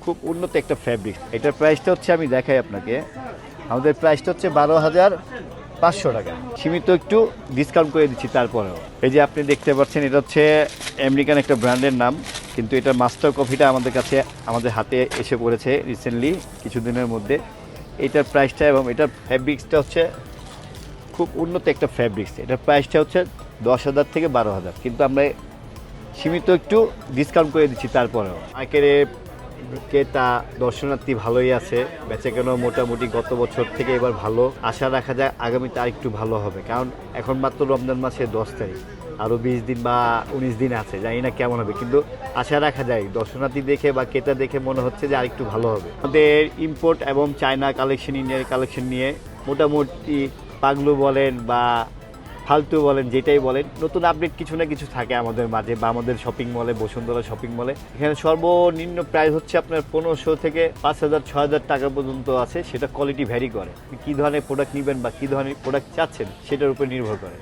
খুব উন্নত একটা ফ্যাব্রিক। এটার প্রাইসটা হচ্ছে আমি দেখাই আপনাকে। আমাদের প্রাইসটা হচ্ছে 12,500 টাকা। সীমিত একটু ডিসকাউন্ট করে দিচ্ছি তারপরেও। এই যে আপনি দেখতে পাচ্ছেন, এটা হচ্ছে আমেরিকান একটা ব্র্যান্ডের নাম, কিন্তু এটার মাস্টার কপিটা আমাদের কাছে আমাদের হাতে এসে পড়েছে রিসেন্টলি কিছুদিনের মধ্যে। এটার প্রাইসটা এবং এটার ফ্যাব্রিক্সটা হচ্ছে খুব উন্নত একটা ফ্যাব্রিক্স। এটার প্রাইসটা হচ্ছে 10,000 থেকে 12,000, কিন্তু আমরা সীমিত একটু ডিসকাউন্ট করে দিচ্ছি তারপরেও। মার্কেটে ক্রেতা দর্শনার্থী ভালোই আছে, বেচাকেনা মোটামুটি গত বছর থেকে এবার ভালো। আশা রাখা যায় আগামীতে আর একটু ভালো হবে, কারণ এখন মাত্র রমজান মাসের 10 তারিখ, আরও 20 দিন বা 19 দিন আছে, জানি না কেমন হবে, কিন্তু আশা রাখা যায় দর্শনার্থী দেখে বা ক্রেতা দেখে মনে হচ্ছে যে আর একটু ভালো হবে। আমাদের ইম্পোর্ট এবং চায়না কালেকশন, ইন্ডিয়ান কালেকশন নিয়ে মোটামুটি পাগলু বলেন বা ফালতু বলেন, যেটাই বলেন, নতুন আপডেট কিছু না কিছু থাকে আমাদের মাঝে বা আমাদের শপিং মলে, বসুন্ধরা শপিং মলে। এখানে সর্বনিম্ন প্রাইস হচ্ছে আপনার 1500 থেকে 5,000 6,000 টাকা পর্যন্ত আছে। সেটা কোয়ালিটি ভ্যারি করে, কী ধরনের প্রোডাক্ট নেবেন বা কী ধরনের প্রোডাক্ট চাচ্ছেন সেটার উপর নির্ভর করে।